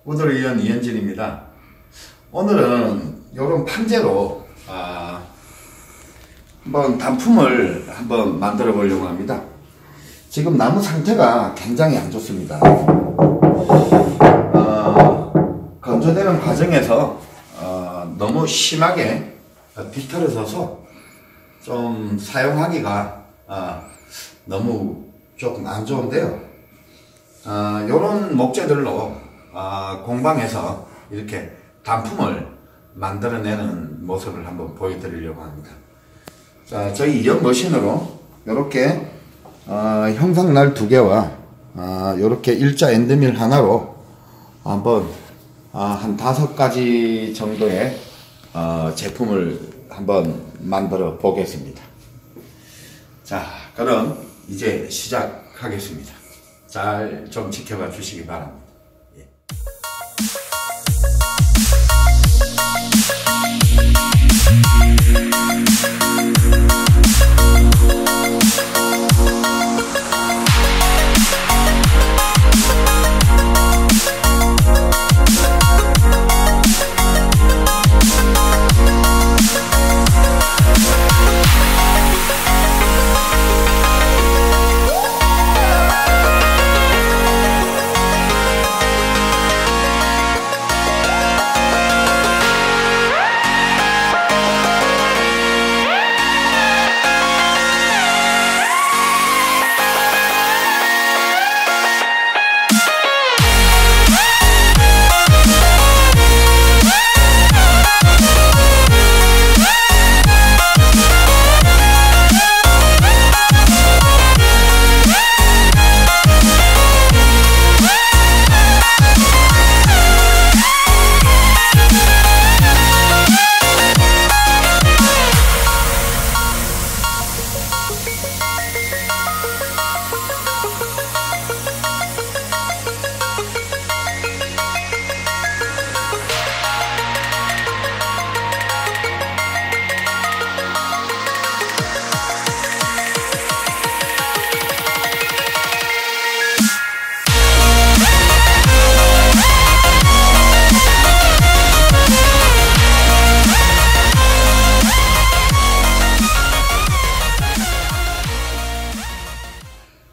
구도를 이은 이현진입니다. 오늘은 이런 판재로 한번 단품을 한번 만들어 보려고 합니다. 지금 나무 상태가 굉장히 안 좋습니다. 건조되는 과정에서 너무 심하게 비틀어져서 좀 사용하기가 너무 조금 안 좋은데요. 이런 목재들로 공방에서 이렇게 단품을 만들어내는 모습을 한번 보여드리려고 합니다. 자, 저희 이형 머신으로 이렇게 형상날 2개와 이렇게 일자 엔드밀 하나로 한번 한 5가지 정도의 제품을 한번 만들어 보겠습니다. 자, 그럼 이제 시작하겠습니다. 잘 좀 지켜봐 주시기 바랍니다.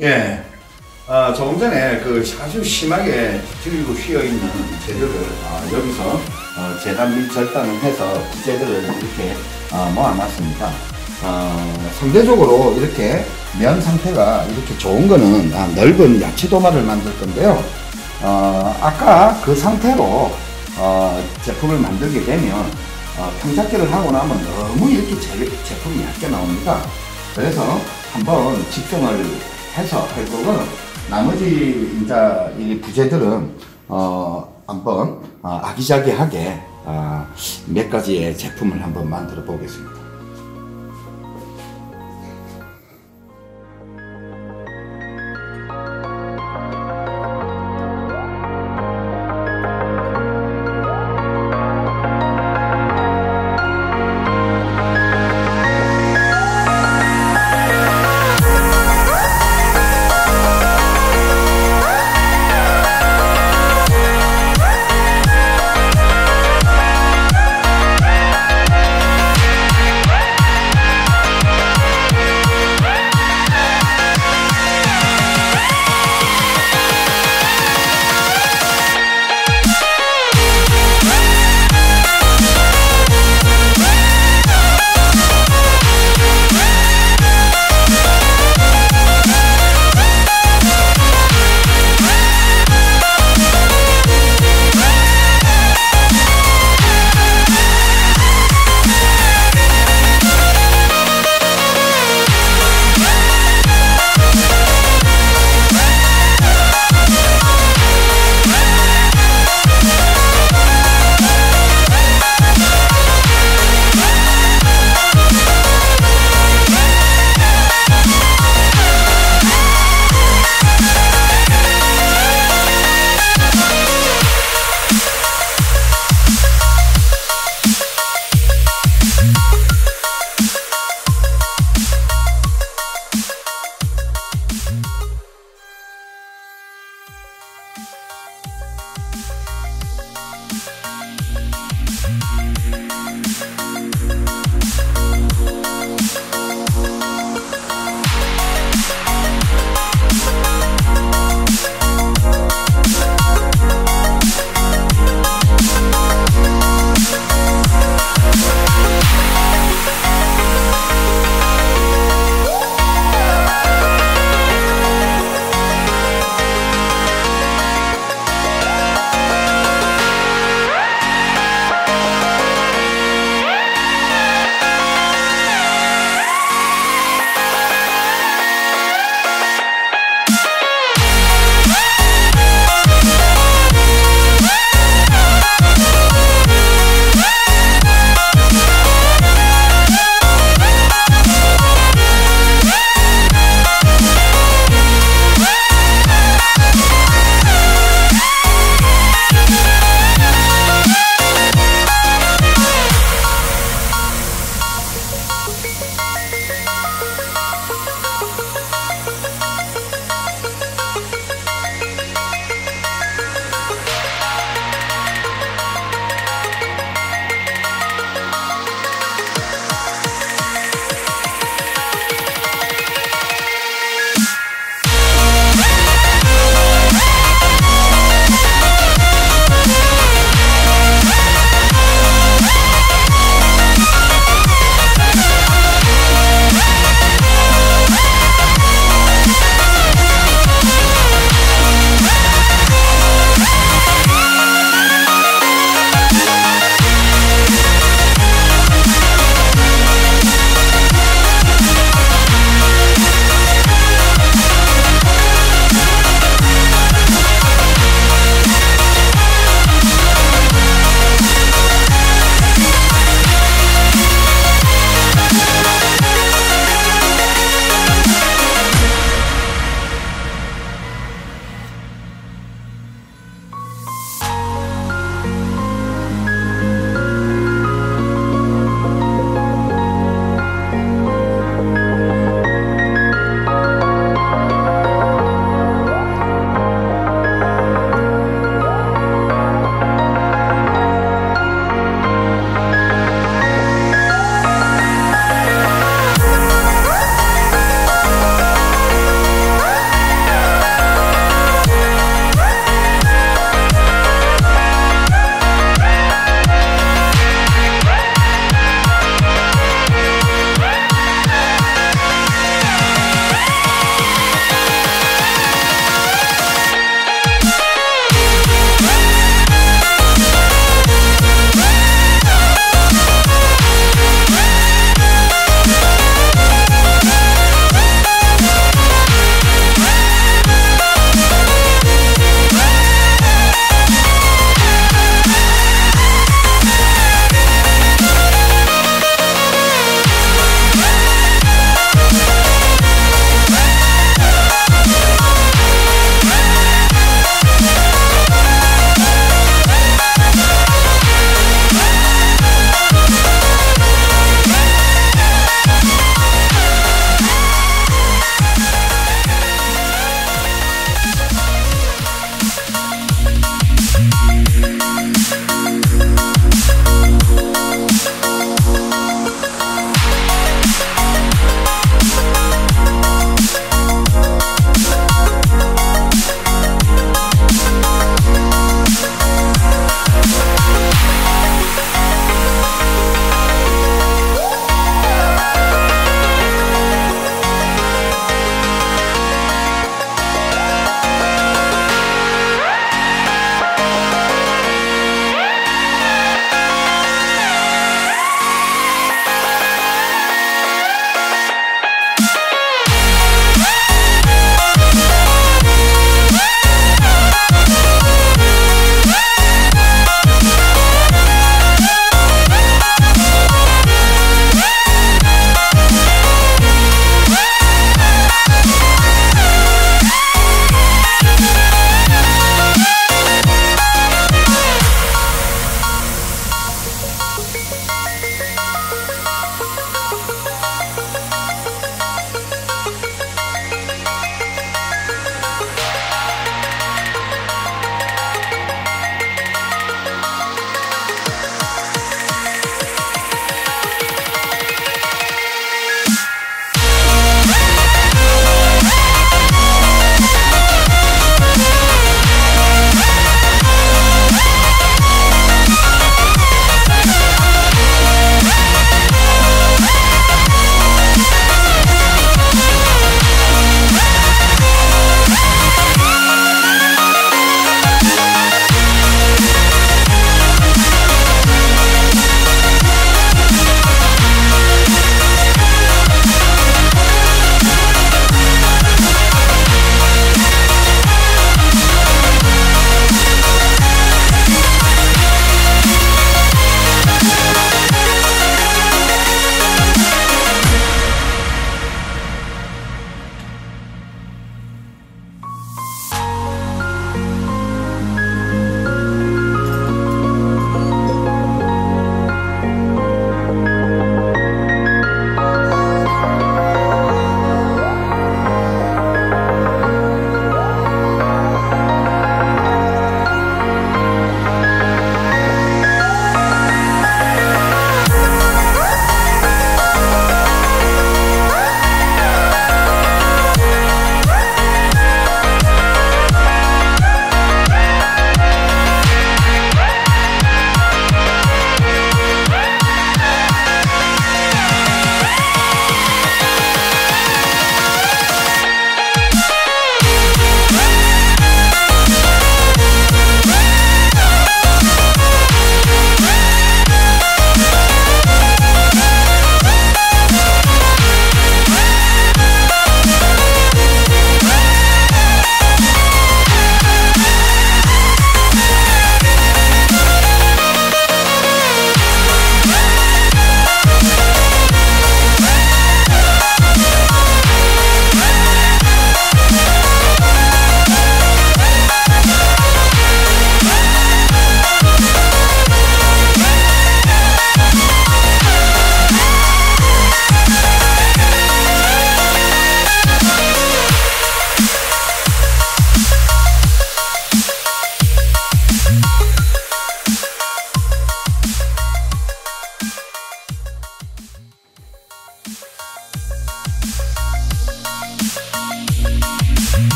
예, 조금 전에 아주 심하게 비틀리고 휘어있는 재료를 여기서 재단 및 절단을 해서 부재들을 이렇게 모아놨습니다. 상대적으로 이렇게 면 상태가 이렇게 좋은 거는 넓은 야채 도마를 만들 건데요. 아까 그 상태로 제품을 만들게 되면 평작기를 하고 나면 너무 이렇게 제품이 얇게 나옵니다. 그래서 한번 직정을 해서 할 거고, 나머지 이제 이 부재들은 한번 아기자기하게 몇 가지의 제품을 한번 만들어 보겠습니다.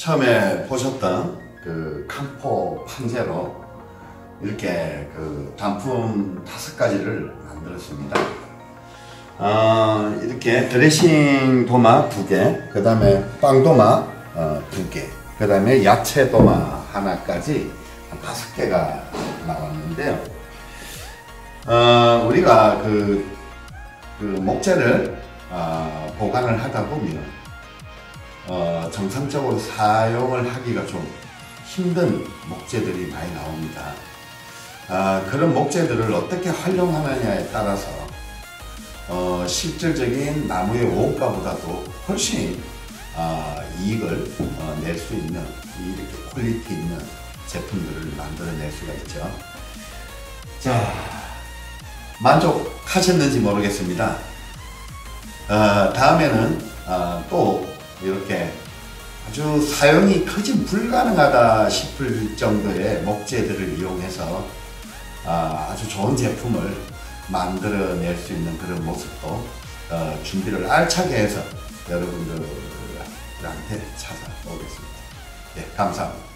처음에 보셨던 그 캄포 판재로 이렇게 그 단품 5가지를 만들었습니다. 이렇게 드레싱 도마 2개, 그 다음에 빵 도마 2개, 그 다음에 야채 도마 하나까지 한 5개가 나왔는데요. 우리가 그 목재를 보관을 하다 보면 정상적으로 사용을 하기가 좀 힘든 목재들이 많이 나옵니다. 그런 목재들을 어떻게 활용하느냐에 따라서 실질적인 나무의 원가보다도 훨씬 이익을 낼 수 있는 이렇게 퀄리티 있는 제품들을 만들어낼 수가 있죠. 자, 만족하셨는지 모르겠습니다. 다음에는 또 이렇게 아주 사용이 거진 불가능하다 싶을 정도의 목재들을 이용해서 아주 좋은 제품을 만들어낼 수 있는 그런 모습도 준비를 알차게 해서 여러분들한테 찾아오겠습니다. 네, 감사합니다.